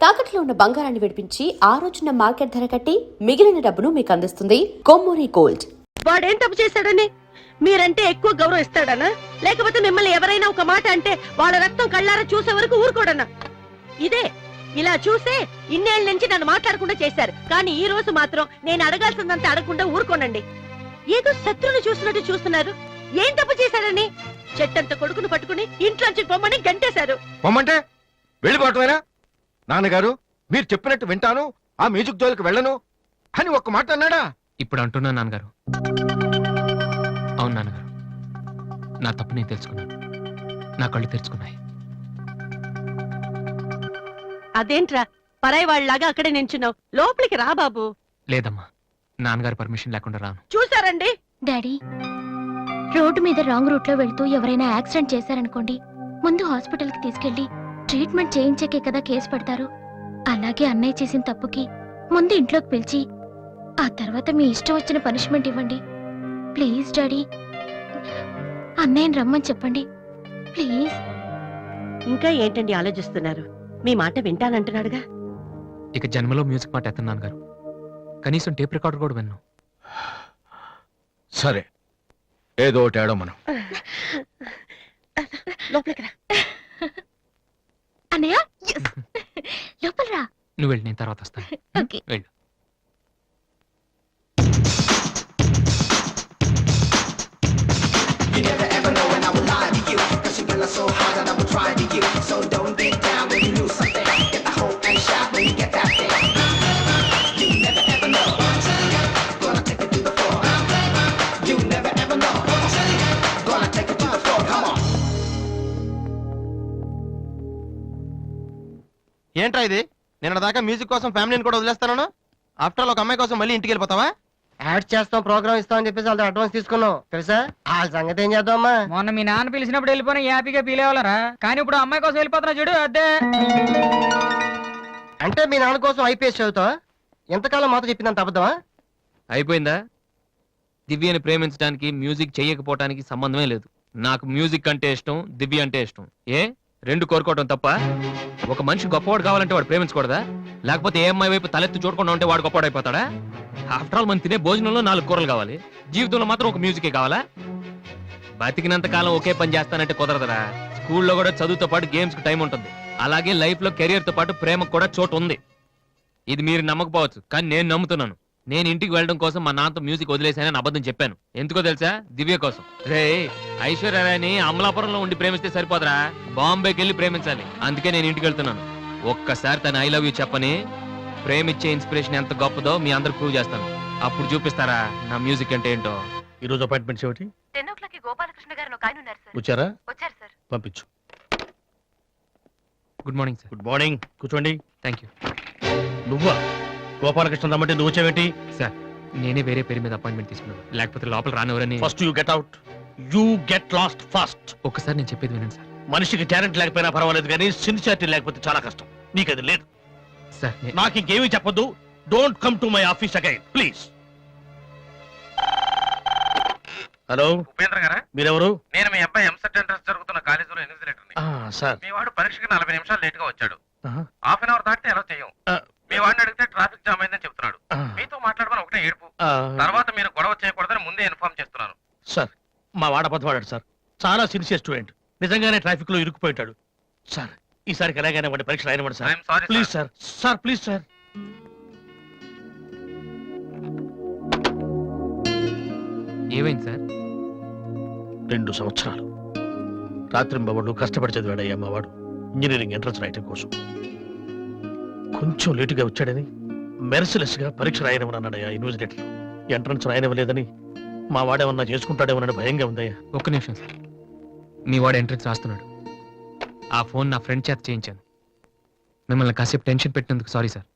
తాకట్లో ఉన్న బంగారాన్ని విడిపించి ఆ రోజున మార్కెట్ ధర కట్టి మిగిలిన డబ్బును మీకు అందిస్తుంది కొమ్మూరి గోల్డ్. వాడేం తప్పు చేశాడని మీరంటే ఎక్కువ గౌరవం ఇస్తాడనా, లేకపోతే మిమ్మల్ని ఎవరైనా ఒక మాట అంటే వాళ్ళ రక్తం కళ్ళారా చూసే వరకు ఊరుకోడనా? ఇదే ఇలా చూసే ఇన్నేళ్ల నుంచి నన్ను మాట్లాడకుండా చేశారు. కానీ ఈ రోజు మాత్రం నేను అడగాల్సిందంతా అడగకుండా ఊరుకోనండి. ఏదో శత్రువుని చూసినట్టు చూస్తున్నారు. ఏం తప్పు చేశాడని చెట్టంత కొడుకును పట్టుకుని ఇంట్లోంచి పొమ్మని గంటేశారు. పొమ్మంటే వెళ్ళిపోవటమేనా? నాన్నగారు మీరు చెప్పినట్టు వింటాను, ఆ మ్యూజిక్ జోలికి వెళ్ళను అని ఒక్క మాట అన్నాడా? ఇప్పుడు అంటున్నా నాన్నగారు. అవును నాన్నగారు, నా తప్పు నేను తెలుసుకున్నాను. నా కళ్ళు తెరుచుకున్నాయి. అదేంట్రా పరాయి వాళ్ళలాగా అక్కడే నించున్నావు? లోపలికి రా బాబు. లేదమ్మా, నాన్నగారు పర్మిషన్ లేకుండా రాను. చూసారండి డాడీ, రోడ్డు మీద రాంగ్ రూట్ లో వెళ్తూ ఎవరైనా యాక్సిడెంట్ చేశారనుకోండి, ముందు హాస్పిటల్ కి తీసుకెళ్లి ట్రీట్మెంట్ చేయించాకే కదా కేసు పెడతారు. అలాగే అన్నయ్య చేసిన తప్పుకి ముందు ఇంట్లోకి పిలిచి ఆ తర్వాత మీ ఇష్టం వచ్చిన పనిష్మెంట్ ఇవ్వండి. ప్లీజ్ డాడీ, అన్నయ్యని రమ్మని చెప్పండి ప్లీజ్. ఇంకా ఏంటండి ఆలోచిస్తున్నారు? మీ మాట వింటానంటున్నాడుగా. ఇక జన్మలో మ్యూజిక్ మాట ఎత్తను నాన్నగారు. కనీసం టేప్ రికార్డర్ కూడా విన్ను. సరే, ఏదో ఒకటి ఆడో మనం. లోపలికి రా అన్నయ్య. లోపల రా. నువ్వు వెళ్ళి, నేను తర్వాత వస్తాను. ఓకే. వెళ్ళు. ఏంట్రా ఇది? నిన్న దాకా మ్యూజిక్ కోసం ఫ్యామిలీని కూడా వదిలేస్తాను. ఆఫ్టర్ ఆల్ ఒక అమ్మాయి కోసం మళ్ళీ ఇంటికి వెళ్ళిపోతావా? యాడ్ చేస్తాం, ప్రోగ్రామ్ ఇస్తాం అని చెప్పేసి వాళ్ళతో అడ్వాన్స్ తీసుకున్నాం తెలుసా? ఆ సంగతి ఏం చేద్దామా? మొన్న మీ నాన్న పిలిచినప్పుడు వెళ్ళిపోయినా హ్యాపీగా ఫీల్ అవ్వాలరా, కానీ ఇప్పుడు అమ్మాయి కోసం వెళ్ళిపోతున్నా చూడు. అదే అంటే మీ నాన్న కోసం ఐపీఎస్ చదువుతావా? ఎంతకాలం మాతో చెప్పిందంత అబద్ధమా? అయిపోయిందా? దివ్యని ప్రేమించడానికి మ్యూజిక్ చెయ్యకపోవటానికి సంబంధమే లేదు. నాకు మ్యూజిక్ అంటే ఇష్టం, దివ్య అంటే ఇష్టం. ఏ రెండు కోరుకోవటం తప్ప? ఒక మనిషి గొప్పవాడు కావాలంటే వాడు ప్రేమించకూడదా? లేకపోతే ఏ అమ్మాయి వైపు తలెత్తి చూడకుండా ఉంటే వాడు గొప్పవాడు అయిపోతాడా? ఆఫ్టర్ ఆల్ మనం తినే భోజనంలో 4 కూరలు కావాలి, జీవితంలో మాత్రం ఒక మ్యూజికే కావాలా? బతికినంత కాలం ఒకే పని చేస్తానంటే కుదరదరా. స్కూల్లో కూడా చదువుతో పాటు గేమ్స్ కి టైం ఉంటుంది. అలాగే లైఫ్ లో కెరియర్ తో పాటు ప్రేమకు కూడా చోటు ఉంది. ఇది మీరు నమ్మకపోవచ్చు, కానీ నేను నమ్ముతున్నాను. నేను ఇంటికి వెళ్ళడం కోసం మా నాన్నతో మ్యూజిక్ వదిలేసానని అబద్ధం చెప్పాను. ఎందుకో తెలుసా? దివ్య కోసం. రే, ఐశ్వర్యరాయని అమలాపురంలో ఉండి ప్రేమిస్తే సరిపోదరా, బాంబేకి వెళ్ళి ప్రేమించాలి. అందుకే నేను ఇంటికి వెళ్తున్నాను. ఒక్కసారి తన ఐ లవ్ యూ చెప్పని ప్రేమించే ఇన్స్పిరేషన్ ఎంత గొప్పదో మీ అందరు ప్రూవ్ చేస్తాను. అప్పుడు చూపిస్తారా నా మ్యూజిక్ అంటే ఏంటో. ఈ రోజు అపాయింట్మెంట్స్ ఏమిటి? 10 o'clock గోపాలకృష్ణ గారు ఒక ఆయన ఉన్నారు సార్. వచ్చారా? వచ్చారు సార్. పంపించు. Good morning sir. Good morning, కూర్చోండి. Thank you. నువ్వా? గోపాలకృష్ణ రమ్మంటే నువ్వు వచ్చావేంటి? సార్, నేనే వేరే పేరు మీద అపాయింట్మెంట్ తీసుకున్నాను. లేకపోతే లోపల రానివరని. First you get out. You get last first. ఒక్కసారి నేను చెప్పేది వినండి సార్. మనిషికి టాలెంట్ లేకపోయినా పర్వాలేదు, కానీ సిన్సియారిటీ లేకపోతే చాలా కష్టం. నీకు అది లేదు. సార్, నాకు ఇంకేమీ చెప్పొద్దు. Don't come to my office again please. Hello, Upendra గారా? మీరెవరు? నేను మీ అబ్బాయి ఎంసెట్ ఎంట్రన్స్ జరుగుతున్న కాలేజీలో ఇన్విజిలేటర్ని. సార్, మీ వాడు పరీక్షకి 40 నిమిషాలు లేట్ గా వచ్చాడు. ఆహా. హాఫ్ అన్ అవర్ దాటితే ఎలా చేయం? మీ వాడిని అడిగితే ట్రాఫిక్ జామ్ అయిందని చెప్తున్నాడు. ఆ. మీతో మాట్లాడమని ఒకటే ఏడుపు. తర్వాత మీరు గొడవ చేయకూడదని ముందే ఇన్ఫార్మ్ చేస్తున్నాను. సార్, మా వాడ పదవాడాడు సార్. చాలా సిన్సియర్ స్టూడెంట్. నిజంగానే ట్రాఫిక్ లో ఇరుక్కుపోయాడు సార్. ఈసారికి ఎలాగైనా వాడి పరీక్ష రాయనివ్వండి sir. I'm sorry please sir. Sir please sir. ఏమైంది సార్? 2 సంవత్సరాలు రాత్రింబవళ్ళు కష్టపడి చదివాడయ్యా మా వాడు ఇంజనీరింగ్ ఎంట్రన్స్ రాయటం కోసం. కొంచెం లేటుగా వచ్చాడని మెర్సిలెస్ గా పరీక్ష రాయనివ్వనన్నాడయ్యా ఇన్విజిలేటర్. ఎంట్రన్స్ రాయనివ్వలేదని మా వాడేమన్నా చేసుకుంటాడేమోనని భయంగా ఉందయ్యా. ఒక్క నిమిషం సార్. మీ వాడు ఎంట్రన్స్ రాస్తున్నాడు. ఆ ఫోన్ నా ఫ్రెండ్ చేత చేయించాను. మిమ్మల్ని కాసేపు టెన్షన్ పెట్టినందుకు సారీ సార్.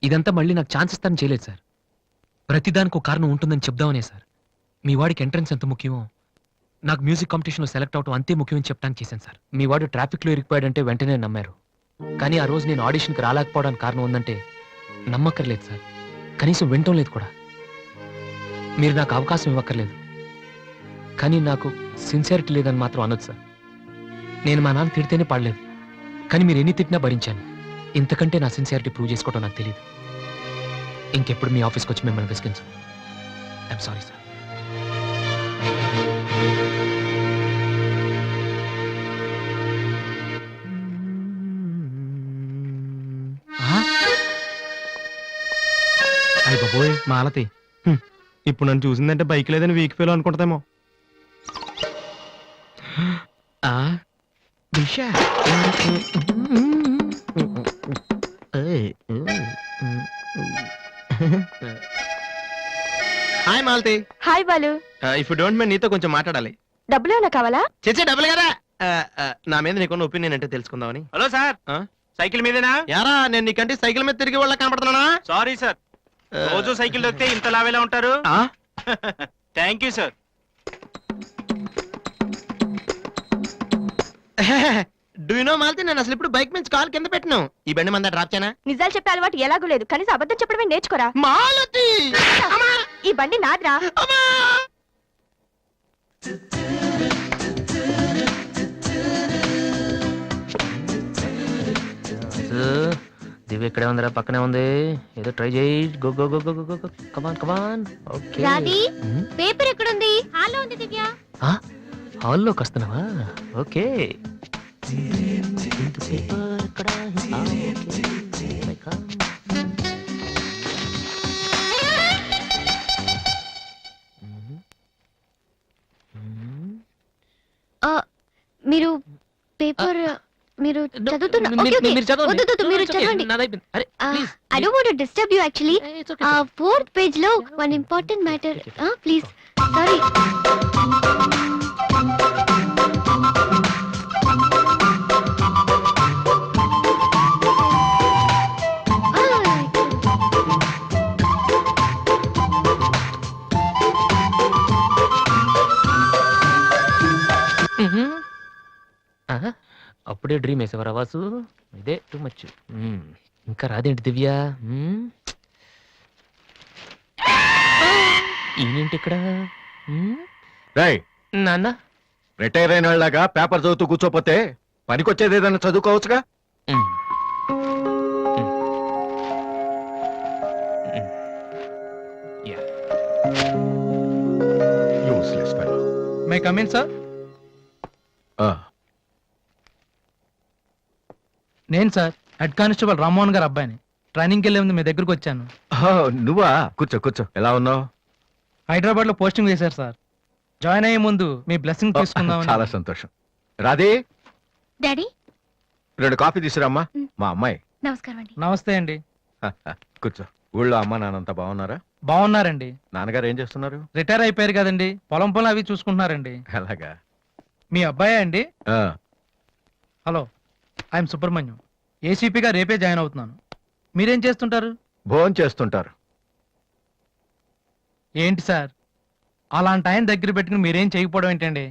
ఇదంతా మళ్ళీ నాకు ఛాన్స్ ఇస్తానని చేయలేదు సార్. ప్రతిదానికి ఒక కారణం ఉంటుందని చెప్దామనే సార్. మీ వాడికి ఎంట్రన్స్ ఎంత ముఖ్యమో నాకు మ్యూజిక్ కాంపిటీషన్లో సెలెక్ట్ అవడం అంతే ముఖ్యమని చెప్పడానికి చేశాను సార్. మీ వాడు ట్రాఫిక్లో ఇరికిపోయాడంటే వెంటనే నమ్మారు. కానీ ఆ రోజు నేను ఆడిషన్కి రాలేకపోవడానికి కారణం ఉందంటే నమ్మక్కర్లేదు సార్. కనీసం వినటం లేదు కూడా. మీరు నాకు అవకాశం ఇవ్వక్కర్లేదు, కానీ నాకు సిన్సియారిటీ లేదని మాత్రం అనొచ్చు సార్. నేను మా నాన్న తిడితేనే పాడలేదు, కానీ మీరు ఎన్ని తిట్టినా భరించాను. ఇంతకంటే నా సిన్సియారిటీ ప్రూవ్ చేసుకోవడం నాకు తెలియదు. ఇంకెప్పుడు మీ ఆఫీస్కి వచ్చి మిమ్మల్ని విసిగించు. I'm sorry sir. అయ్య బాబోయ్ మాలతి, ఇప్పుడు నన్ను చూసిందంటే బైక్ లేదని వీక్ ఫీల్ అనుకుంటామేమో. Disha hi Malathi. Hi Balu, if you don't mind నీతో కొంచెం మాట్లాడాలి. డబ్బులు ఏమైనా కావాలా? చేసే డబ్బులు కదా. నా మీద నీకున్న ఒపీనియన్ అంటే తెలుసుకుందామని. హలో సార్, సైకిల్ మీదేనా? యారా నేను నీకంటే సైకిల్ మీద తిరిగి వాళ్ళ కనపడుతున్నానా? సారీ సార్, రోజు సైకిల్ దొరికితే ఇంత లావేలా ఉంటారు. Thank you sir. Do you know Malathi, నేను అసలు ఇప్పుడు బైక్ మీద కాల్ కింద పెట్టినాం. ఈ బండి మంద డ్రాప్ చేయనా? నిజాలు చెప్పే అలవాటు ఎలాగూ లేదు, కనీసం అబద్ధం చెప్పడమే నేర్చుకోరా. మాలతి ఈ బండి నాదిరా. దివ్య ఇక్కడే ఉందిరా, పక్కనే ఉంది. ఏదో ట్రై చేయి. Go go go go go go. Come on come on. Okay. Radhi, paper ఎక్కడుంది? హాల్లో ఉంది దివ్య. హాల్లోకి వస్తున్నావా? ఓకే. పేపర్ ఎక్కడ? మీరు పేపర్ మీరు చదువుతున్నా? Okay, okay. వద్దు, వద్దు, మీరు చదవండి. I don't want to disturb you actually. 4th page లో one important matter. Please. Sorry. అప్పుడే డ్రీమ్ వేసేవారా వాసు? ఇదే టూ మచ్. ఇంకా రాదేంటి దివ్య? ఈయనేంటి ఇక్కడ? రేయ్, నాన్న రిటైర్ అయిన వాళ్ళగా పేపర్ చదువుతూ కూర్చోపోతే పనికొచ్చేది ఏదైనా చదువుకోవచ్చుగా. Useless fellow. May come in sir. నేను సార్ హెడ్ కానిస్టేబుల్ రామ్మోహన్ గారు అబ్బాయిని. ట్రైనింగ్కి వెళ్ళే ముందు మీ దగ్గరకు వచ్చాను. నువ్వా? కూర్చో కూర్చో. ఎలా ఉన్నావు? హైదరాబాద్ లో పోస్టింగ్ వేశారు సార్. జాయిన్ అయ్యే ముందు మీ బ్లెస్సింగ్ తీసుకుందామని. చాలా సంతోషం. రాధే, డాడీ 2 కాఫీ తీసుకురామ్మా. మా అమ్మాయి. నమస్కారం అండి. నమస్తే అండి. కూర్చో. ఊళ్ళో అమ్మ నాన్నంతా బాగున్నారా? బాగున్నారండి. నాన్నగారు ఏం చేస్తున్నారు? రిటైర్ అయిపోయారు కదండి, పొలం పొలం అవి చూసుకుంటున్నారండి. అలాగా. మీ అబ్బాయే అండి? ఆ, హలో, ఐఎమ్ సుబ్రహ్మణ్యం. ఏసీపీగా రేపే జాయిన్ అవుతున్నాను. మీరేం చేస్తుంటారు? భోజనం చేస్తుంటారు. ఏంటి సార్, అలాంటి ఆయన దగ్గర పెట్టుకుని మీరేం చేయకపోవడం ఏంటండి?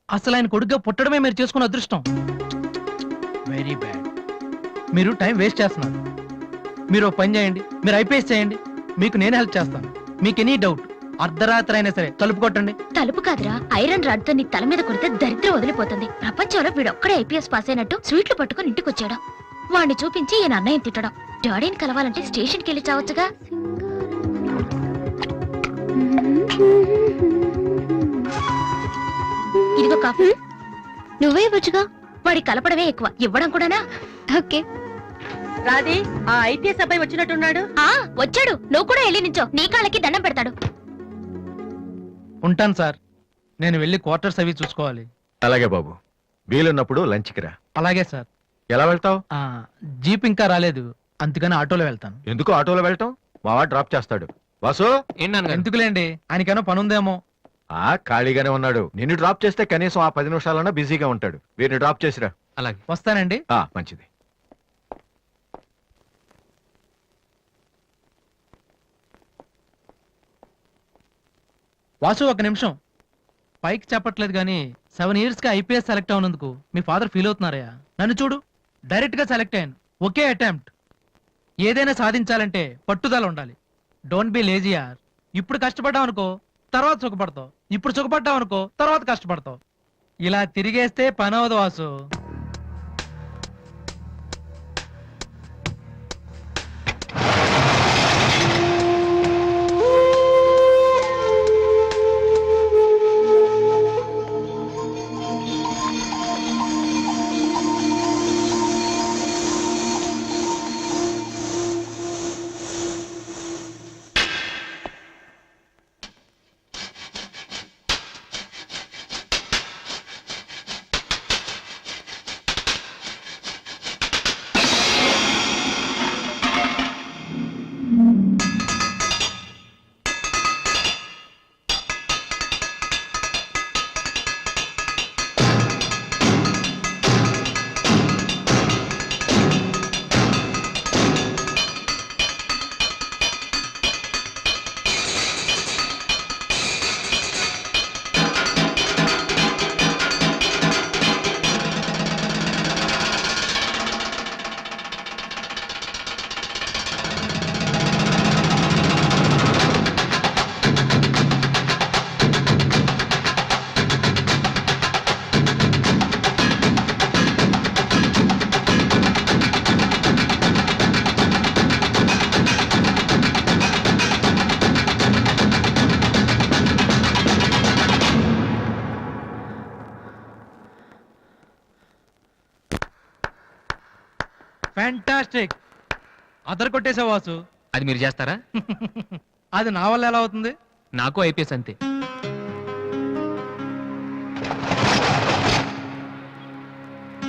అసలు ఆయన కొడుగ్గా పుట్టడమే మీరు చేసుకున్న అదృష్టం. Very bad. మీరు టైం వేస్ట్ చేస్తున్నారు. మీరు ఒక పని చేయండి, మీరు ఐపీఎస్ చేయండి, మీకు నేను హెల్ప్ చేస్తాను. మీకు ఎనీ డౌట్ అర్ధరాత్రి అయినా సరే తలుపు కొట్టండి. తలుపు కాదురా, ఐరన్ రాడ్ తో నీ తల మీద కొడితే దరిద్రం వదిలిపోతుంది. ప్రపంచంలో వీడొక్కడే ఐపీఎస్ పాస్ అయినట్టు స్వీట్లు పట్టుకుని ఇంటికి వచ్చాడు. వాడిని చూపించి ఈయన అన్నయ్య తిట్టడం. డాడీని కలవాలంటే స్టేషన్కి వెళ్ళి చావచ్చుగా. ఇదిగో కాఫీ. నువ్వే ఇవ్వచ్చుగా. వాడి కలపడమే ఎక్కువ, ఇవ్వడం కూడానా? ఓకే. రాధి, ఆ ఐపీఎస్ అబ్బాయి వచ్చినట్టున్నాడు. వచ్చాడు. నువ్వు కూడా వెళ్ళి నించో, నీ కాళ్ళకి దండం పెడతాడు. ఉంటాను సార్, నేను వెళ్ళి క్వార్టర్స్ అవి చూసుకోవాలి. అలాగే బాబు. వీలున్నప్పుడు లంచ్కి రా. అలాగే సార్. ఎలా వెళ్తావు? జీప్ ఇంకా రాలేదు, అందుకని ఆటోలో వెళ్తాను. ఎందుకు ఆటోలో వెళ్ళటం? మావాడు డ్రాప్ చేస్తాడు. వాసు, ఎందుకులేండి, ఆయనకేమో పనుందేమో. ఖాళీగానే ఉన్నాడు. నిన్ను డ్రాప్ చేస్తే కనీసం ఆ 10 నిమిషాలన్నా బిజీగా ఉంటాడు. వీరిని డ్రాప్ చేసిరా. అలాగే. వస్తానండి. మంచిది. వాసు, ఒక నిమిషం. పైకి చెప్పట్లేదు కానీ 7 years గా ఐపీఎస్ సెలెక్ట్ అవునందుకు మీ ఫాదర్ ఫీల్ అవుతున్నారయ్యా. నన్ను చూడు, డైరెక్ట్ గా సెలెక్ట్ అయ్యాను. ఒకే అటెంప్ట్. ఏదైనా సాధించాలంటే పట్టుదల ఉండాలి. డోంట్ బి లేజీ యార్. ఇప్పుడు కష్టపడ్డావు అనుకో, తర్వాత సుఖపడతావు. ఇప్పుడు సుఖపడ్డావు అనుకో, తర్వాత కష్టపడతావు. ఇలా తిరిగేస్తే పని అవదు వాసు. ఫ్యాంటాస్టిక్. అదర్ కొట్టేసా వాసు. అది మీరు చేస్తారా? అది నా వల్ల ఎలా అవుతుంది? నాకు ఐపీఎస్ అంతే.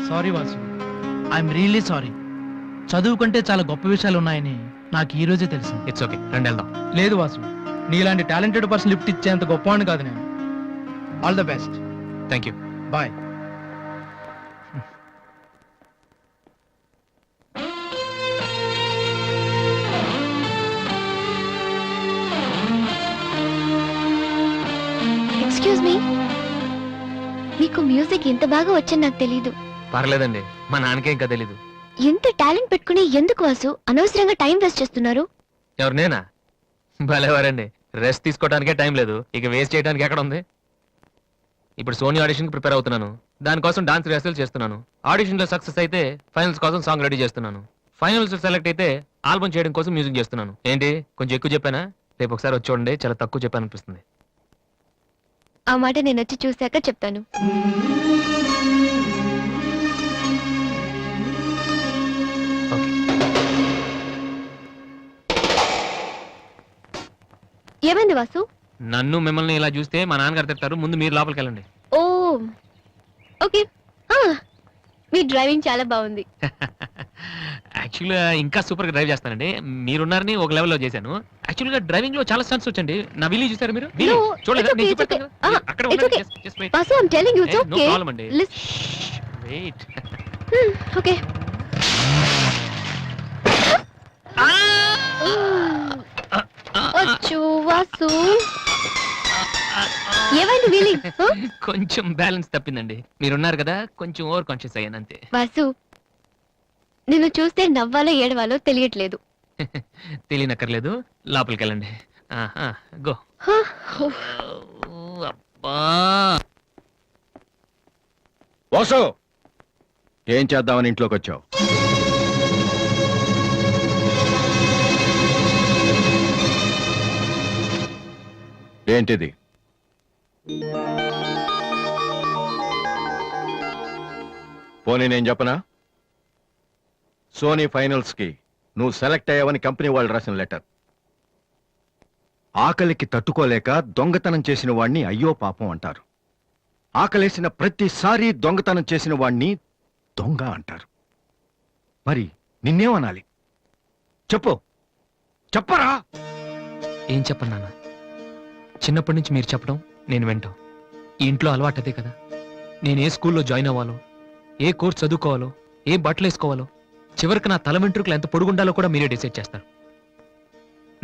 Sorry Vasu, I'm really sorry. చదువుకుంటే చాలా గొప్ప విషయాలు ఉన్నాయని నాకు ఈ రోజే తెలిసింది. ఇట్స్ ఓకే, రండి వెళ్దాం. లేదు వాసు, నీలాంటి టాలెంటెడ్ పర్సన్ లిఫ్ట్ ఇచ్చేంత గొప్పవాడిని కాదు నేను. All the best. Thank you. Bye. Excuse me, మీకు మ్యూజిక్ ఇంత బాగా వచ్చని నాకు తెలీదు. పర్లేదండి, మా నాన్నకే ఇంకా తెలీదు. ఎంత టాలెంట్ పెట్టుకుని ఎందుకు వాసు అనవసరంగా టైం వేస్ట్ చేస్తున్నారు? ఎవరు, నేనా? భలేవారండి, రెస్ట్ తీసుకోవడానికే టైం లేదు, ఇక వేస్ట్ చేయడానికి ఎక్కడ ఉంది? ఇప్పుడు సోనీ ఆడిషన్ కి ప్రిపేర్ అవుతున్నాను, దానికోసం డాన్స్ రిహర్సల్ చేస్తున్నాను. ఆడిషన్ లో సక్సెస్ అయితే ఫైనల్స్ కోసం సాంగ్ రెడీ చేస్తున్నాను. ఫైనల్స్ సెలెక్ట్ అయితే ఆల్బమ్ చేయడం కోసం మ్యూజిక్ చేస్తున్నాను. ఏంటి కొంచెం ఎక్కువ చెప్పానా? రేపు ఒకసారి వచ్చి చూడండి, చాలా తక్కువ చెప్పాను అనిపిస్తుంది. ఆ మాట నేను వచ్చి చూశాక చెప్తాను. ఓకే. ఏమైంది వాసు? నన్ను మిమ్మల్ని ఇలా చూస్తే మా నాన్నగారు తిడతారు, ముందు మీరు లోపలికి వెళ్ళండి. ఓ ఓకే. మీ డ్రైవింగ్ చాలా బాగుంది. యాక్చువల్గా ఇంకా సూపర్ గా డ్రైవ్ చేస్తానండి. మీరున్నారని ఒక లెవెల్లో చేశాను. యాక్చువల్గా డ్రైవింగ్ లో చాలా స్టన్స్ వచ్చండి. నా వీలు చూసారు మీరు? No, చూడలేదా? it's okay, నేను it's okay. చూపెడతాను. అక్కడ It's ఉండండి. okay. Just wait. Vasu, I'm telling you, it's No okay. problem అండి. Wait. ఓకే. అచ్చో వాసు, ఏమైంది వీలింగ్? కొంచెం బ్యాలెన్స్ తప్పిందండి. మీరున్నారు కదా, కొంచెం ఓవర్ కాన్షియస్ అయ్యాను అంతే. వాసు, నిన్ను చూస్తే నవ్వాలో ఏడవాలో తెలియట్లేదు. తెలియనక్కర్లేదు, లోపలికి వెళ్ళండి. గో. అబ్బా, వాసు, ఏం చేద్దామని ఇంట్లోకి వచ్చావు? ఏంటిది? పోనీ నేను చెప్పనా? సోనీ ఫైనల్స్ కి నువ్వు సెలెక్ట్ అయ్యావని కంపెనీ వాళ్ళు రాసిన లెటర్. ఆకలికి తట్టుకోలేక దొంగతనం చేసిన వాణ్ణి అయ్యో పాపం అంటారు. ఆకలేసిన ప్రతిసారి దొంగతనం చేసిన వాణ్ణి దొంగ అంటారు. మరి నిన్నేమనాలి? చెప్పు, చెప్పరా? ఏం చెప్పను నాన్న. చిన్నప్పటి నుంచి మీరు చెప్పడం నేను వింటాం. ఈ ఇంట్లో అలవాటు అదే కదా. నేను ఏ స్కూల్లో జాయిన్ అవ్వాలో, ఏ కోర్స్ చదువుకోవాలో, ఏ బట్టలు వేసుకోవాలో, చివరికి నా తల వెంట్రుకలు ఎంత పొడుగుండాలో కూడా మీరే డిసైడ్ చేస్తారు.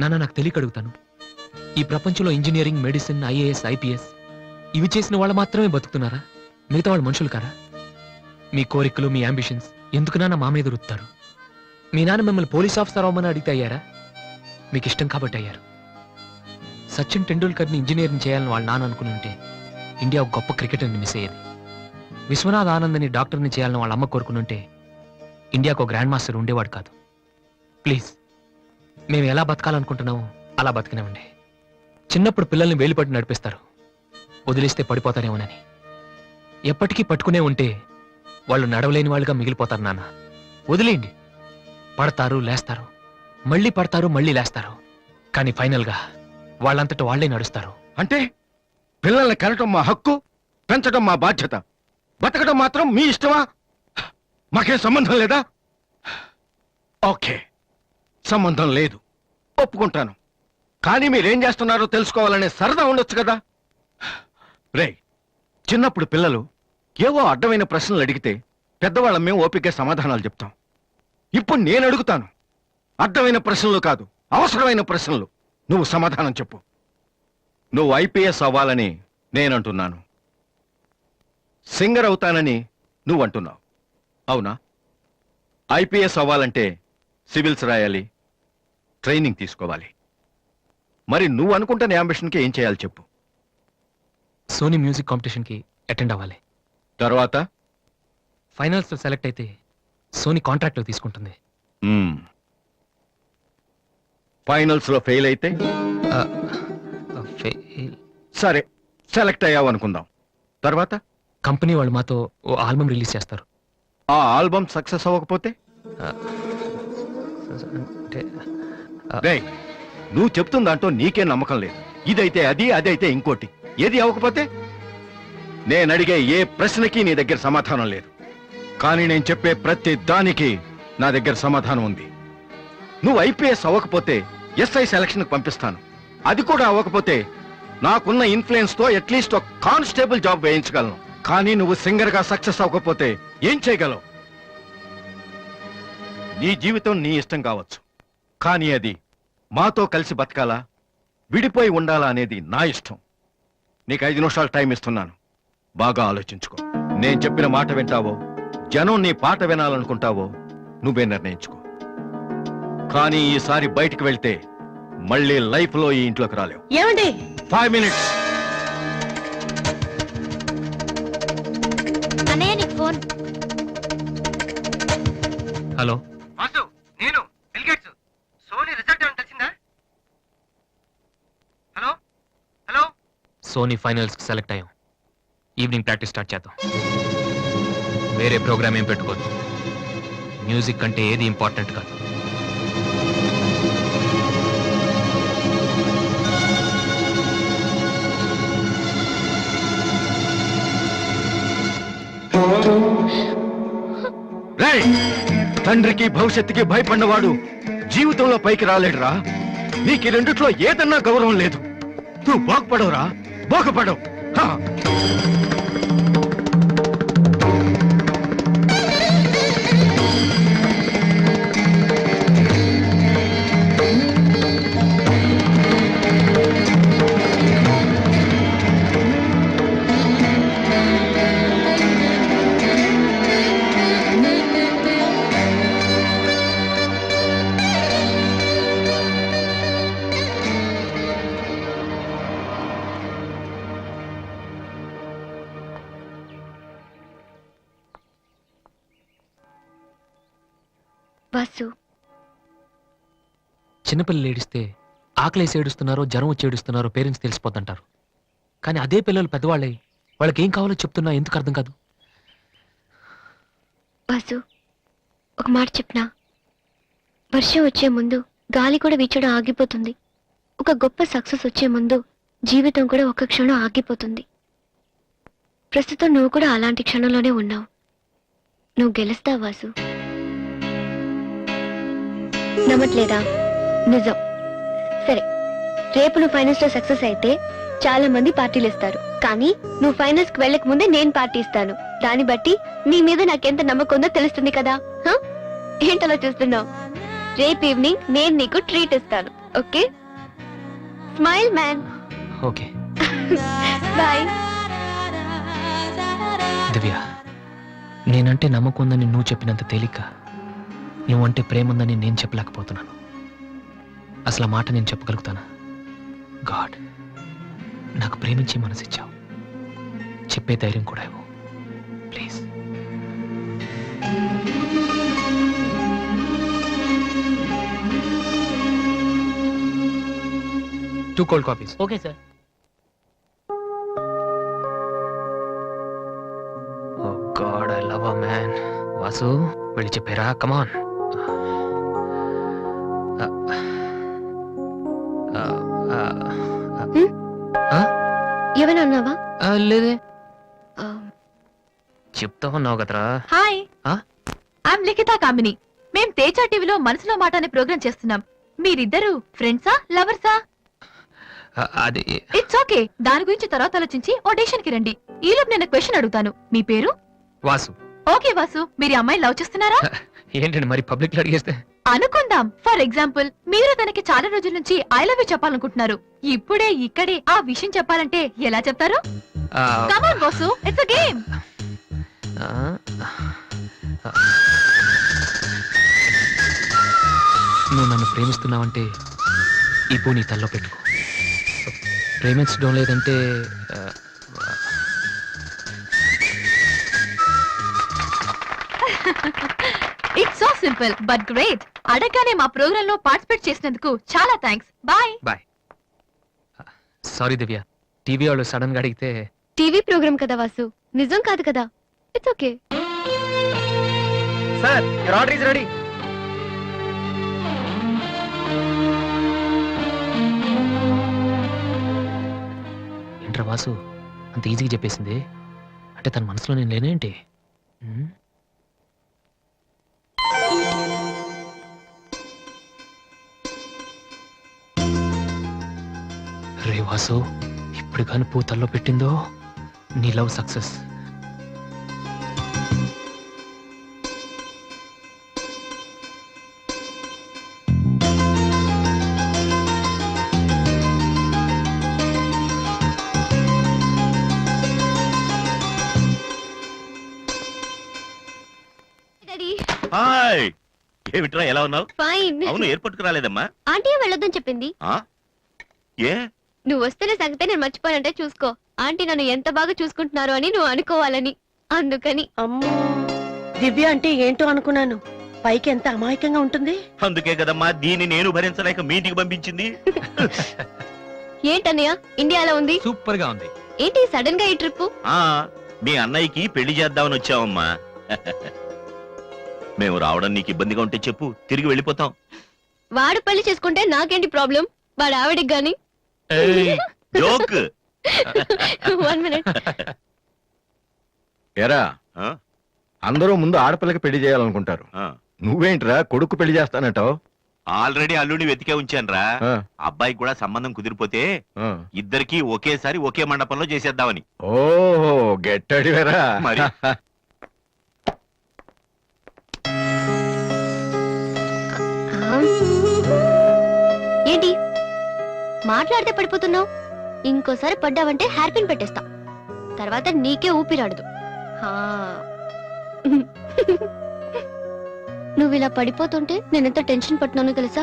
నాన్న, నాకు తెలియక అడుగుతాను, ఈ ప్రపంచంలో ఇంజనీరింగ్, మెడిసిన్, ఐఏఎస్, ఐపీఎస్ ఇవి చేసిన వాళ్ళు మాత్రమే బతుకుతున్నారా? మిగతా వాళ్ళు మనుషులు కారా? మీ కోరికలు, మీ అంబిషన్స్ ఎందుకు నాన్న మా మీద రుత్తారు? మీ నాన్న మిమ్మల్ని పోలీస్ ఆఫీసర్ అవ్వమని అడిగితే అయ్యారా? మీకు ఇష్టం కాబట్టి అయ్యారు. సచిన్ టెండూల్కర్ని ఇంజనీరింగ్ చేయాలని వాళ్ళ నాన్న అనుకుని ఉంటే ఇండియా ఒక గొప్ప క్రికెటర్ని మిస్ అయ్యేది. విశ్వనాథ్ ఆనంద్ని డాక్టర్ని చేయాలని వాళ్ళ అమ్మ కోరుకునుంటే ఇండియాకు ఒక గ్రాండ్ మాస్టర్ ఉండేవాడు కాదు. ప్లీజ్, మేము ఎలా బతకాలనుకుంటున్నామో అలా బతికినామండి. చిన్నప్పుడు పిల్లల్ని వేలుపట్టి నడిపిస్తారు, వదిలేస్తే పడిపోతారేమోనని. ఎప్పటికీ పట్టుకునే ఉంటే వాళ్ళు నడవలేని వాళ్ళుగా మిగిలిపోతారు నాన్న. వదిలేయండి, పడతారు, లేస్తారు, మళ్ళీ పడతారు, మళ్ళీ లేస్తారు, కానీ ఫైనల్గా వాళ్ళంతట వాళ్లే నడుస్తారు. అంటే పిల్లల్ని కనటం మా హక్కు, పెంచడం మా బాధ్యత, బతకడం మాత్రం మీ ఇష్టమా? మాకేం సంబంధం లేదా? ఓకే, సంబంధం లేదు, ఒప్పుకుంటాను. కానీ మీరేం చేస్తున్నారో తెలుసుకోవాలనే సరదా ఉండొచ్చు కదా. రే, చిన్నప్పుడు పిల్లలు ఏవో అడ్డమైన ప్రశ్నలు అడిగితే పెద్దవాళ్ళం మేము ఓపికగా సమాధానాలు చెప్తాం. ఇప్పుడు నేను అడుగుతాను, అడ్డమైన ప్రశ్నలు కాదు, అవసరమైన ప్రశ్నలు. నువ్వు సమాధానం చెప్పు. నువ్వు ఐపీఎస్ అవ్వాలని నేనంటున్నాను, సింగర్ అవుతానని నువ్వు అంటున్నావు. అవునా? ఐపీఎస్ అవ్వాలంటే సివిల్స్ రాయాలి, ట్రైనింగ్ తీసుకోవాలి. మరి నువ్వు అనుకుంటున్న యాంబిషన్కి ఏం చేయాలి చెప్పు. సోనీ మ్యూజిక్ కాంపిటీషన్కి అటెండ్ అవ్వాలి. తర్వాత ఫైనల్స్లో సెలెక్ట్ అయితే సోనీ కాంట్రాక్ట్లో తీసుకుంటుంది. ఫైనల్స్ లో ఫెయిల్ అయితే సరే, సెలెక్ట్ అయ్యావు అనుకుందాం. తర్వాత కంపెనీ వాళ్ళు మాతో ఓ ఆల్బమ్ రిలీజ్ చేస్తారు. ఆ ఆల్బమ్ సక్సెస్ అవ్వకపోతే ఆ, అంటే రేయ్, నువ్వు చెప్తున్న దాంట్లో నీకే నమ్మకం లేదు. ఇదైతే అది, అదైతే ఇంకోటి. ఏది అవ్వకపోతే? నేను అడిగే ఏ ప్రశ్నకి నీ దగ్గర సమాధానం లేదు. కానీ నేను చెప్పే ప్రతి దానికి నా దగ్గర సమాధానం ఉంది. నువ్వు ఐపీఎస్ అవ్వకపోతే ఎస్ఐ సెలక్షన్ పంపిస్తాను. అది కూడా అవ్వకపోతే నాకున్న ఇన్ఫ్లుయెన్స్ తో అట్లీస్ట్ ఒక కానిస్టేబుల్ జాబ్ వేయించగలను. కానీ నువ్వు సింగర్ గా సక్సెస్ అవ్వకపోతే ఏం చేయగలవు? నీ జీవితం నీ ఇష్టం కావచ్చు, కానీ అది మాతో కలిసి బతకాలా, విడిపోయి ఉండాలా అనేది నా ఇష్టం. నీకు 5 నిమిషాలు టైం ఇస్తున్నాను. బాగా ఆలోచించుకో. నేను చెప్పిన మాట వింటావో, జనం నీ పాట వినాలనుకుంటావో నువ్వే నిర్ణయించుకో. కానీ ఈసారి బయటికి వెళ్తే మళ్ళీ లైఫ్ లో ఈ ఇంట్లోకి రాలేవు. ఏమండి 5 మినిట్స్. అన్నయ్య నీకు ఫోన్. హలో, వాసు, నేను బిల్ గేట్స్. సోనీ రిజల్ట్ ఏమైనా తెలిసిందా? Hello hello. సోనీ ఫైనల్స్ కి సెలెక్ట్ అయ్యాం. ఈవినింగ్ ప్రాక్టీస్ స్టార్ట్ చేద్దాం. వేరే ప్రోగ్రామ్ ఏం పెట్టుకోదు. మ్యూజిక్ అంటే ఏది ఇంపార్టెంట్ కాదు. రేయ్, తండ్రికి భవిష్యత్తుకి భయపడినవాడు జీవితంలో పైకి రాలేడురా. నీకు ఈ రెండిట్లో ఏదన్నా గౌరవం లేదు. నువ్వు బాగుపడవురా, బాగుపడవు. హా. వాసు, చిన్నపిల్లలు ఏడిస్తే ఆకలేసి ఏడుస్తున్నారో జ్వరం వచ్చి ఏడుస్తున్నారో పేరెంట్స్ తెలిసిపోతుంటారు. కానీ అదే పిల్లలు పెద్దవాళ్ళై వాళ్ళకి ఏం కావాలో చెప్తున్నా ఎందుకు అర్థం కాదు? వాసు, ఒక మాట చెప్పనా? వర్షం వచ్చే ముందు గాలి కూడా వీచడం ఆగిపోతుంది. ఒక గొప్ప సక్సెస్ వచ్చే ముందు జీవితం కూడా ఒక్క క్షణం ఆగిపోతుంది. ప్రస్తుతం నువ్వు కూడా అలాంటి క్షణంలోనే ఉన్నావు. నువ్వు గెలుస్తావు వాసు. నమ్మట్లేదా? నిజం. సరే, రేపు నువ్వు ఫైనల్స్ లో సక్సెస్ అయితే చాలా మంది పార్టీలు ఇస్తారు. కానీ నువ్వు ఫైనల్స్ కి వెళ్ళక ముందే నేను పార్టీ ఇస్తాను. దాన్ని బట్టి నీ మీద నాకెంత నమ్మకం ఉందో తెలుస్తుంది కదా. హ? ఏంటలా చూస్తున్నావు? రేపు ఈవినింగ్ నేను నీకు ట్రీట్ ఇస్తాను. Okay? Smile man. Okay bye. Divya, నేనంటే నమ్మకం ఉందని నువ్వు చెప్పినంత తేలిక నువ్వంటే ప్రేమ ఉందని నేను చెప్పలేకపోతున్నాను. అసలు ఆ మాట నేను చెప్పగలుగుతానా? గాడ్, నాకు ప్రేమించి మనసిచ్చావు. చెప్పే ధైర్యం కూడా ఇవ్వు please. Two cold coffees. Okay sir. Oh god, I love a man. Vasu, వెళ్ళి చెప్పారా? కమాన్. ఏమైనా అన్నావా? లేదే, చెప్తామన్నావు కదరా. హాయ్, ఆ? ఐఎమ్ లిఖితా కామిని. మేం తేజ టీవీలో మనసులో మాట అనే ప్రోగ్రామ్ చేస్తున్నాం. మీరిద్దరు ఫ్రెండ్సా, లవర్సా? అది ఇట్స్ ఓకే, దాని గురించి తర్వాత ఆలోచించి ఆడిషన్ కి రండి. ఈలోపు నేను క్వశ్చన్ అడుగుతాను. మీ పేరు? వాసు. ఓకే వాసు, మీరు ఈ అమ్మాయి లవ్ చేస్తున్నారా? ఏంటండి మరి పబ్లిక్ లో అడిగేస్తే? అనుకుందాం, ఫర్ ఎగ్జాంపుల్ మీరు తనకి చాలా రోజుల నుంచి ఐ లవ్ యూ చెప్పాలనుకుంటున్నారు. ఇప్పుడే ఇక్కడే ఆ విషయం చెప్పాలంటే ఎలా చెప్తారు? కమాన్ వాసు, ఇట్స్ అ గేమ్. నువ్వు నన్ను ప్రేమిస్తున్నావంటే ఈ పూ నీ తల్లో పెట్టుకో. ప్రేమించడం లేదంటే it's so simple but great. అడగగానే మా ప్రోగ్రామ్ లో పార్టిసిపేట్ చేసినందుకు చాలా థ్యాంక్స్. బాయ్. బాయ్. సారీ దివ్య, టీవీ వాళ్ళు సడన్ గా అడిగితే. టీవీ ప్రోగ్రామ్ కదా వాసు, నిజం కాదు కదా. It's okay. Sir, your order is ready. Vasu అంత ఈజీగా చెప్పేసింది అంటే తన మనసులో నేను లేనేంటి ఉమ్? రే వాసు ఇప్పుడు కానీ పూతల్లో పెట్టిందో నీ లవ్ సక్సెస్. హాయ్ ఏమిట్రా ఎలా ఉన్నావు? ఫైన్. అవును ఎయిర్పోర్ట్ కు రాలేదమ్మా? ఆంటీ వెళ్ళొద్దని చెప్పింది. ఆ? ఏ నువ్వు వస్తేనే సంగతే నేను మర్చిపోయానంటే చూసుకో. ఆంటీ నన్ను ఎంత బాగా చూసుకుంటున్నారో అని నువ్వు అనుకోవాలని. అందుకని. అమ్మో, దివ్య అంటే ఏంటో అనుకున్నాను. పైకి ఎంత అమాయకంగా ఉంటుంది. అందుకే కదమ్మా దీన్ని నేను భరించలేక మీ ఇంటికి పంపించింది. ఏంటన్నయ్య ఇండియాలో ఉంది? సూపర్ గా ఉంది. ఏంటి సడన్ గా ఈ ట్రిప్? ఆ మీ అన్నయ్యకి పెళ్లి చేద్దామని వచ్చావమ్మా. మేము రావడం నీకు ఇబ్బందిగా ఉంటే చెప్పు, తిరిగి వెళ్ళిపోతాం. వాడు పెళ్లి చేసుకుంటే నాకేంటి ప్రాబ్లం? వాడు ఆవిడికి గాని. జోక్. 1 minute. ఎరా ఆ? అందరూ ముందు ఆడపిల్లకి పెళ్లి చేయాలనుకుంటారు. ఆ. నువ్వేంట్రా కొడుకు పెళ్లి చేస్తానంటావు? ఆల్రెడీ అల్లుడిని వెతికే ఉంచానురా. అబ్బాయికి కూడా సంబంధం కుదిరిపోతే ఇద్దరికి ఒకేసారి ఒకే మండపంలో చేసేద్దామని. ఓహో గెట్టడివేరా మరి. ఏంటి మాట్లాడితే పడిపోతున్నావు? ఇంకోసారి పడ్డావంటే హెయిర్ పిన్ పెట్టేస్తా. తర్వాత నీకే ఊపిరాడదు. నువ్వు ఇలా పడిపోతుంటే నేనెంత టెన్షన్ పట్టినానో తెలుసా?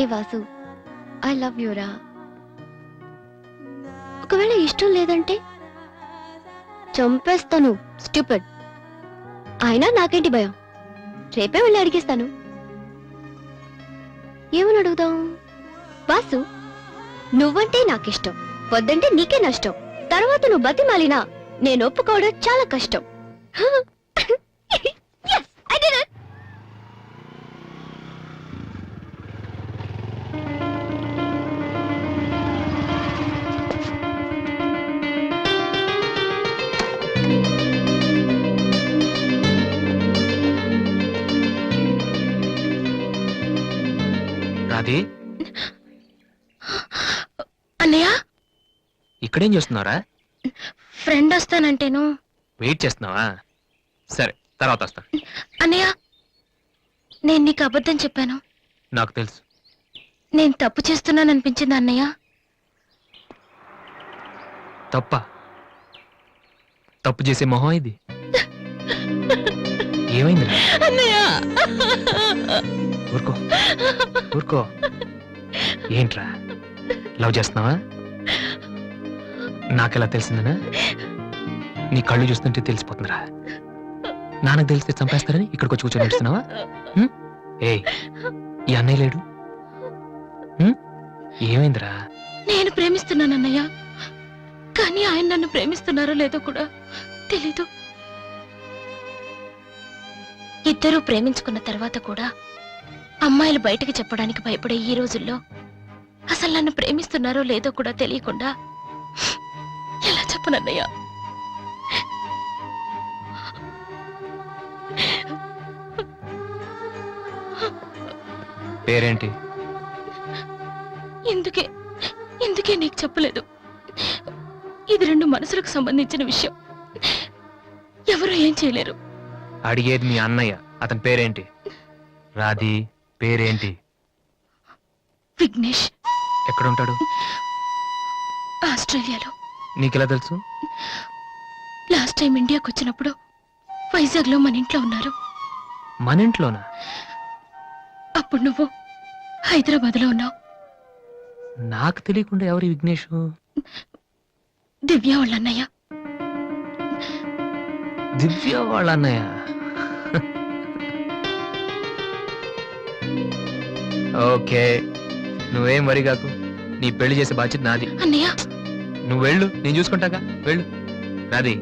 ఏ వాసు, ఐ లవ్ యూరా. ఒకవేళ ఇష్టం లేదంటే చంపేస్తాను. స్టూపిడ్. అయినా నాకేంటి భయం? రేపే వెళ్ళి అడిగేస్తాను. ఏమని అడుగుదాం? వాసు, నువ్వంటే నాకిష్టం, వద్దంటే నీకే నష్టం. తర్వాత నువ్వు బతిమాలినా నేను ఒప్పుకోవడం చాలా కష్టం. Yes, I did it. Radhi అన్నయ్య, ఇక్కడేం చేస్తున్నారా? ఫ్రెండ్ వస్తానంటేను. వెయిట్ చేస్తున్నావా? సరే తర్వాత వస్తా. అన్నయ్య, నేను నీకు అబద్ధం చెప్పాను. నాకు తెలుసు. నేను తప్పు చేస్తున్నాను అనిపించింది అన్నయ్య. తప్ప తప్పు చేసే మొహం ఇది. ఏమైంది? ఊరుకో ఊరుకో. ఏంట్రా లవ్ చేస్తున్నావా? నాకెలా తెలిసిందనా? నీ కళ్ళు చూస్తుంటే తెలిసిపోతుందిరా. నాన్నకు తెలిస్తే చంపేస్తారని ఇక్కడికి వచ్చి కూర్చొని నడుస్తున్నావా? ఏ ఈ అన్నయ్య లేడు? ఏమైందిరా? నేను ప్రేమిస్తున్నాను అన్నయ్య, కానీ ఆయన నన్ను ప్రేమిస్తున్నారో లేదో కూడా తెలీదు. ఇద్దరూ ప్రేమించుకున్న తర్వాత కూడా అమ్మాయిలు బయటకు చెప్పడానికి భయపడే ఈ రోజుల్లో అసలు నన్ను ప్రేమిస్తున్నారో లేదో కూడా తెలియకుండా ఎలా చెప్పనన్నయ్య? పేరేంటి? ఎందుకే నీకు చెప్పలేదు. ఇది 2 మనసులకు సంబంధించిన విషయం. ఎవరు ఏం చేయలేరు. అడిగేది మీ అన్నయ్య. అతని పేరేంటి? రాధి పేరేంటి? విఘ్నేష్. ఎక్కడుంటాడు? ఆస్ట్రేలియాలో. నీకెలా తెలుసు? లాస్ట్ టైం ఇండియాకి వచ్చినప్పుడు వైజాగ్ లో మన ఇంట్లో ఉన్నారు. మన ఇంట్లోనా? అప్పుడు నువ్వు హైదరాబాద్ లో ఉన్నావు. నాకు తెలియకుండా ఎవరి విఘ్నేష్? దివ్య వాళ్ళ అన్నయ్య. దివ్య వాళ్ళ అన్నయ్య. ఓకే, నువ్వేం వరి కాకు. నీ పెళ్లి చేసే బాధ్యత నాది. అన్నయ్య, నువ్వు వెళ్ళు, నేను చూసుకుంటాగా. వెళ్ళు రాధి.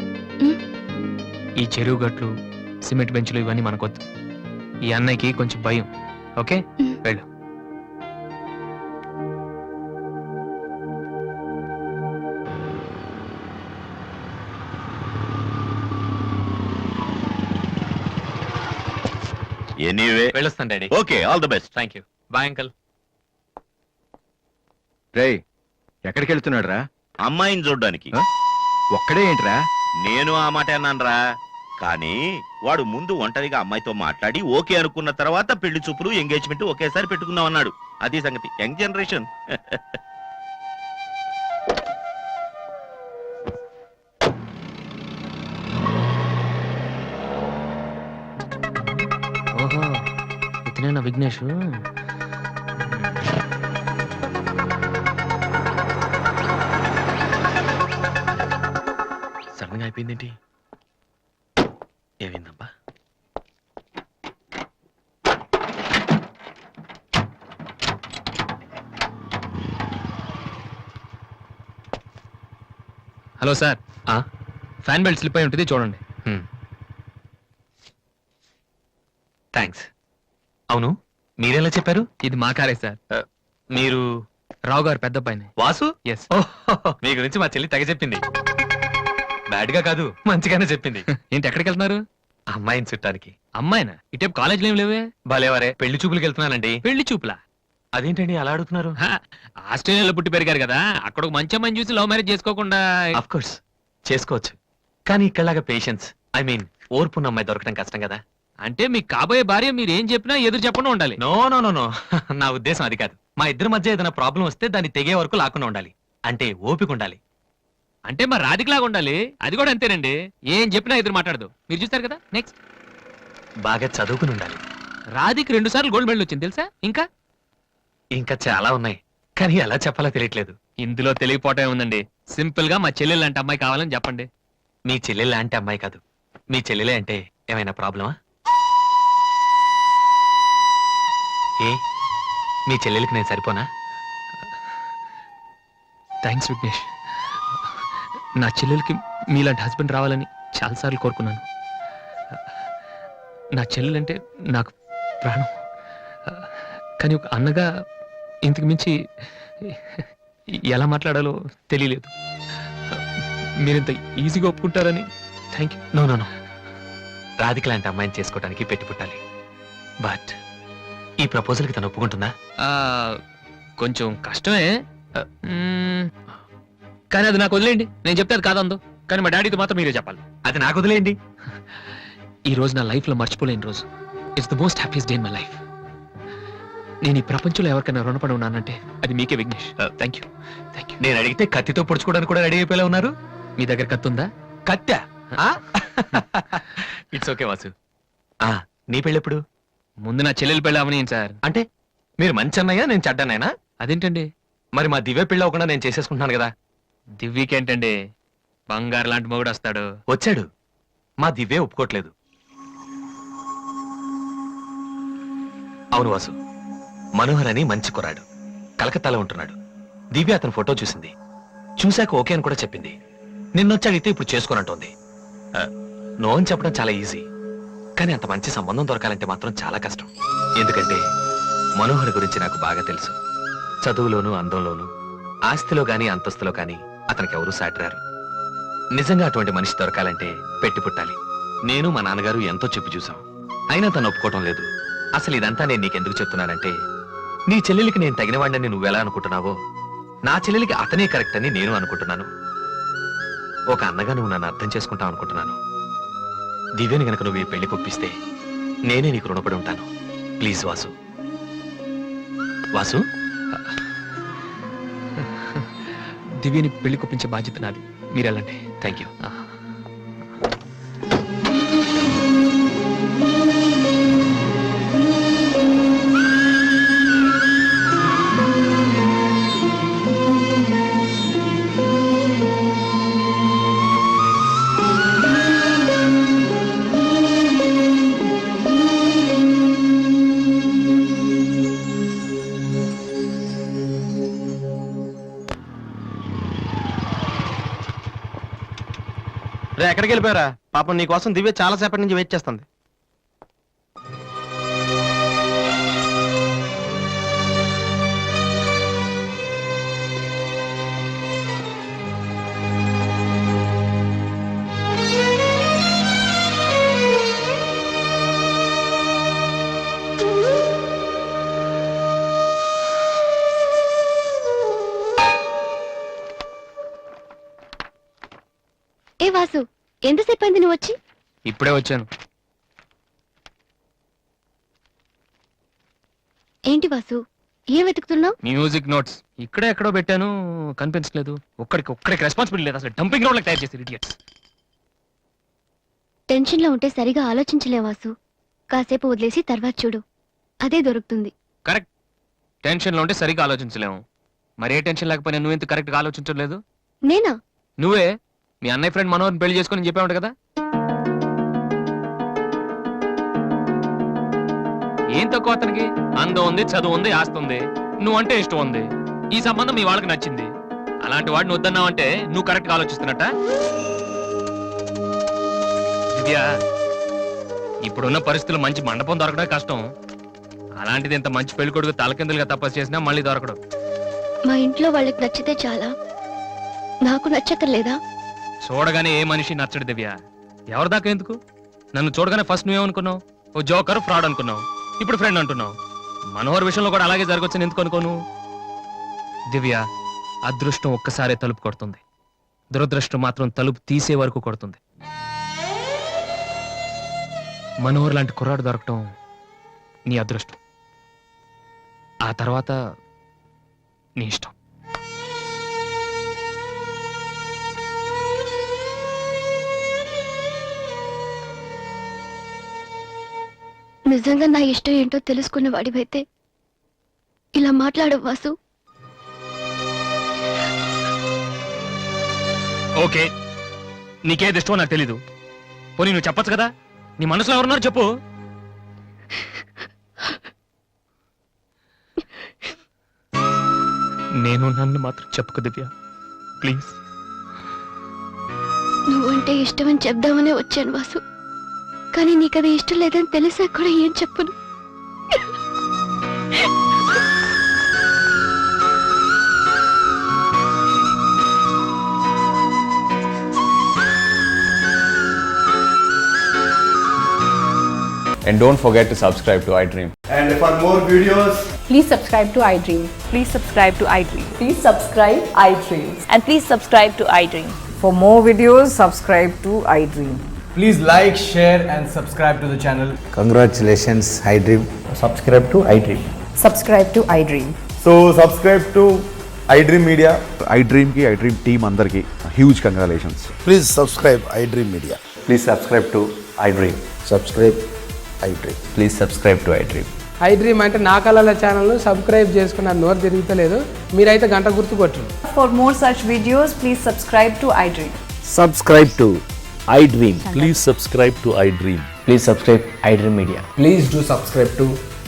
ఈ చెరువు గట్లు, సిమెంట్ బెంచ్లు ఇవన్నీ మనకొద్దు. ఈ అన్నయ్యకి కొంచెం భయం. ఓకే, వెళ్ళు. ఎనీవే వెళ్ళొస్తాను daddy. Okay, all the best. Thank you. Bye uncle. రేయ్ ఎక్కడికి వెళ్తున్నాడు రా? అమ్మాయిని చూడ్డానికి. ఒక్కడే ఏంట్రా? నేను ఆ మాట అన్నానురా, కానీ వాడు ముందు ఒంటరిగా అమ్మాయితో మాట్లాడి ఓకే అనుకున్న తర్వాత పెళ్లి చూపులు ఎంగేజ్మెంట్ ఒకేసారి పెట్టుకుందాం అన్నాడు. అది సంగతి. Young generation. ఓహో, ఇతనేనా విఘ్నేష్? సడన్ గా అయిపోయిందేంటి? ఏమైందబ్బా? హలో సార్, ఆ? ఫ్యాన్ బెల్ట్ స్లిప్ అయి ఉంటుంది, చూడండి. థ్యాంక్స్. అవును, మీరెలా చెప్పారు? ఇది మా కారే సార్. మీరు రావు గారు పెద్ద పైన. వాసు? ఎస్. మీ గురించి మా చెల్లి తెగ చెప్పింది. బ్యాడ్ గా కాదు, మంచిగానే చెప్పింది. ఏంటి, ఎక్కడికి వెళ్తున్నారు? అమ్మాయిని చుట్టానికి. అమ్మాయినా? ఇటేపు కాలేజీలో ఏం లేవే. భలేవరే, పెళ్లి చూపులకు వెళ్తున్నానండి. పెళ్లి చూపులా? అదేంటండి అలా అడుగుతున్నారు? హ, ఆస్ట్రేలియాలో పుట్టి పెరిగారు కదా, అక్కడ ఒక మంచి అమ్మాయిని చూసి లవ్ మ్యారేజ్ చేసుకోకుండా. ఆఫ్ కోర్స్ చేసుకోవచ్చు, కానీ ఇక్కడలాగా పేషెన్స్, ఐ మీన్ ఓర్పున్న అమ్మాయి దొరకడం కష్టం కదా. అంటే మీకు కాబోయే భార్య మీరు ఏం చెప్పినా ఎదురు చెప్పకుండా ఉండాలి. నో నో నో నో, నా ఉద్దేశం అది కాదు. మా ఇద్దరి మధ్య ఏదైనా ప్రాబ్లం వస్తే దాన్ని తెగే వరకు లాకుండా ఉండాలి. అంటే ఓపిక ఉండాలి. అంటే మరి రాధికలాగా ఉండాలి. అది కూడా అంతేనండి, ఏం చెప్పినా ఎదురు మాట్లాడదు. మీరు చూస్తారు కదా. నెక్స్ట్, బాగా చదువుకుని ఉండాలి. రాధికి 2 సార్లు గోల్డ్ మెడల్ వచ్చింది తెలుసా? ఇంకా ఇంకా చాలా ఉన్నాయి, కానీ ఎలా చెప్పాలో తెలియట్లేదు. ఇందులో తెలియపోవటం ఉందండి. సింపుల్ గా మా చెల్లెలు లాంటి అమ్మాయి కావాలని చెప్పండి. మీ చెల్లెలు లాంటి అమ్మాయి కాదు, మీ చెల్లెలే అంటే ఏమైనా ప్రాబ్లమా? ఏ, మీ చెల్లెలకి నేను సరిపోనా? థ్యాంక్స్ విఘ్నేష్. నా చెల్లెలకి మీలాంటి హస్బెండ్ రావాలని చాలాసార్లు కోరుకున్నాను. నా చెల్లెలంటే నాకు ప్రాణం. కానీ ఒక అన్నగా ఇంతకు మించి ఎలా మాట్లాడాలో తెలియలేదు. మీరింత ఈజీగా ఒప్పుకుంటారని thank you. No no no, Radhika లాంటి అమ్మాయిని చేసుకోవడానికి పెట్టి పుట్టాలి. బట్ ఈ ప్రపోజల్కి తను ఒప్పుకుంటుందా? కొంచెం కష్టమే, కానీ అది నాకు వదిలేయండి. నేను చెప్తే అది కాదందో, కానీ మా డాడీతో మాత్రం మీరే చెప్పాలి. అది నాకు వదిలేయండి. ఈ రోజు నా లైఫ్ లో మర్చిపోలేని రోజు. It's the most happiest day in my life. నేను ఈ ప్రపంచంలో ఎవరికైనా రుణపడి ఉన్నానంటే అది మీకే Vignesh. Thank you. Thank you. నేను అడిగితే కత్తితో పొడుచుకోవడానికి కూడా రెడీ అయిపోయేలా ఉన్నారు. మీ దగ్గర కత్తి ఉందా? కత్తా? It's okay Vasu. నీ పెళ్ళెప్పుడు? ముందు నా చెల్లెలు పెళ్ళి అవని సార్. అంటే మీరు మంచి అన్నయ్య, నేను చెడ్డన్నయ్యనా? అదేంటండి? మరి మా దివ్య పెళ్ళి అవ్వకుండా నేను చేసేసుకుంటున్నాను కదా. దివ్యకేంటండి, బంగారు లాంటి మొగుడు వస్తాడు. వచ్చాడు, మా దివ్య ఒప్పుకోట్లేదు. అవును వాసు, మనోహర్ అని మంచి కుర్రాడు, కలకత్తాలో ఉంటున్నాడు. దివ్య అతని ఫోటో చూసింది, చూశాక ఓకే అని కూడా చెప్పింది. నిన్నొచ్చి అడిగితే ఇప్పుడు చేసుకోనంటోంది. నో అని చెప్పడం చాలా ఈజీ, కానీ అంత మంచి సంబంధం దొరకాలంటే మాత్రం చాలా కష్టం. ఎందుకంటే మనోహర్ గురించి నాకు బాగా తెలుసు. చదువులోను, అందంలోను, ఆస్తిలో గాని అంతస్తులో గాని అతనికి ఎవరూ సాటిరారు. నిజంగా అటువంటి మనిషి దొరకాలంటే పెట్టి పుట్టాలి. నేను మా నాన్నగారు ఎంతో చెప్పి చూసాం, అయినా తను ఒప్పుకోవటం లేదు. అసలు ఇదంతా నేను నీకెందుకు చెప్తున్నానంటే, నీ చెల్లెలికి నేను తగినవాడిని నువ్వెలా అనుకుంటున్నావో, నా చెల్లెలికి అతనే కరెక్ట్ అని నేను అనుకుంటున్నాను. ఒక అన్నగా నువ్వు నన్ను అర్థం చేసుకుంటావు అనుకుంటున్నాను. దివ్యని గనక నువ్వు ఈ పెళ్లి కొప్పిస్తే నేనే నీకు రుణపడి ఉంటాను. ప్లీజ్ వాసు. వాసు, దివ్యని పెళ్లి కొప్పించే బాధ్యత నాది. మీరు వెళ్ళండి. Thank you. రే, ఎక్కడికి వెళ్ళిపోయారా? పాపం నీ కోసం దివ్య చాలా సేపటి నుంచి వెయిట్ చేస్తుంది. వాసు, ఎంతసేపు అయింది నువ్వు వచ్చి? ఇప్పుడే వచ్చాను. ఏంటి వాసు, ఏం వెతుకుతున్నావు? మ్యూజిక్ నోట్స్ ఇక్కడే ఎక్కడో పెట్టాను, కనిపించలేదు. ఒక్కడికి రెస్పాన్సిబిలిటీ లేదు అసలు. డంపింగ్ గ్రౌండ్ తయారు చేశారు ఇడియట్స్. టెన్షన్ లో ఉంటే సరిగా ఆలోచించలే వాసు. కాసేపు వదిలేసి తర్వాత చూడు, అదే దొరుకుతుంది. కరెక్ట్. టెన్షన్ లో ఉంటే సరిగ్గా ఆలోచించలేము. మరే టెన్షన్ లేకపోయినా నువ్వెందుకు కరెక్ట్ గా ఆలోచించలేదు? నేనా? నువ్వే మీ అన్నయ్య ఫ్రెండ్ మనోహర్ని పెళ్లి చేసుకుని చెప్పావు కదా. ఏం తక్కువ అతనికి? అందం ఉంది, చదువు ఉంది, ఆస్తి ఉంది, నువ్వంటే ఇష్టం ఉంది. ఈ సంబంధం మీ వాళ్ళకి నచ్చింది. అలాంటి వాడిని వద్దన్నావంటే నువ్వు కరెక్ట్ గా ఆలోచిస్తున్నట్ట. దివ్య, ఇప్పుడున్న పరిస్థితులు మంచి మండపం దొరకడం కష్టం. అలాంటిది ఇంత మంచి పెళ్లి కొడుకు తలకిందులుగా తపస్సు చేసినా మళ్ళీ దొరకడం. మా ఇంట్లో వాళ్ళకి నచ్చితే చాలా, నాకు నచ్చక్కర్లేదా? చూడగానే ఏ మనిషి నచ్చడు దివ్య. ఎవరిదాకా ఎందుకు? నన్ను చూడగానే ఫస్ట్ నువ్వేమనుకున్నావు? ఓ జోకర్, ఫ్రాడ్ అనుకున్నావు. ఇప్పుడు ఫ్రెండ్ అంటున్నావు. మనోహర్ విషయంలో కూడా అలాగే జరగొచ్చని ఎందుకు అనుకోను? దివ్య, అదృష్టం ఒక్కసారే తలుపు కొడుతుంది, దురదృష్టం మాత్రం తలుపు తీసే వరకు కొడుతుంది. మనోహర్ లాంటి కుర్రాడు దొరకటం నీ అదృష్టం. ఆ తర్వాత నీ ఇష్టం. నిజంగా నా ఇష్టం ఏంటో తెలుసుకున్న వాడివైతే ఇలా మాట్లాడవు వాసు. ఓకే, నీకేది ఇష్టమో నాకు తెలీదు. పోనీ నువ్వు చెప్పొచ్చు కదా. నీ మనసులో ఎవరున్నారు చెప్పు. నేను నన్ను మాత్రం చెప్పుకు దివ్య, ప్లీజ్. నువ్వంటే ఇష్టమని చెప్దామనే వచ్చాను వాసు, కానీ నీకది ఇష్టం లేదని తెలిసా కూడా ఏం చెప్పను. And don't forget to subscribe to iDream. And for more videos, Please subscribe to iDream. Please subscribe to iDream. Please subscribe iDream. And please subscribe to iDream. For more videos, subscribe to iDream. please like, share and subscribe to the channel. Congratulations, iDream. Subscribe to iDream. Subscribe to iDream. So subscribe to iDream Media. iDream team అందరికి huge congratulations. Please subscribe iDream Media. Please subscribe to iDream. Subscribe iDream. Please subscribe to iDream. iDream అంటే నా కళల channel subscribe చేసుకున్న నోరు తిరుగుతలేదు. మీరైతే గంట గుర్తు కొట్టండి. For more such videos, please subscribe to iDream. Subscribe to iDream. Please subscribe to iDream. Please subscribe iDream Media. Please do subscribe to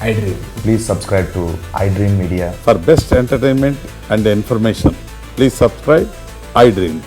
iDream. Please subscribe to iDream Media. For best entertainment and information, please subscribe iDream.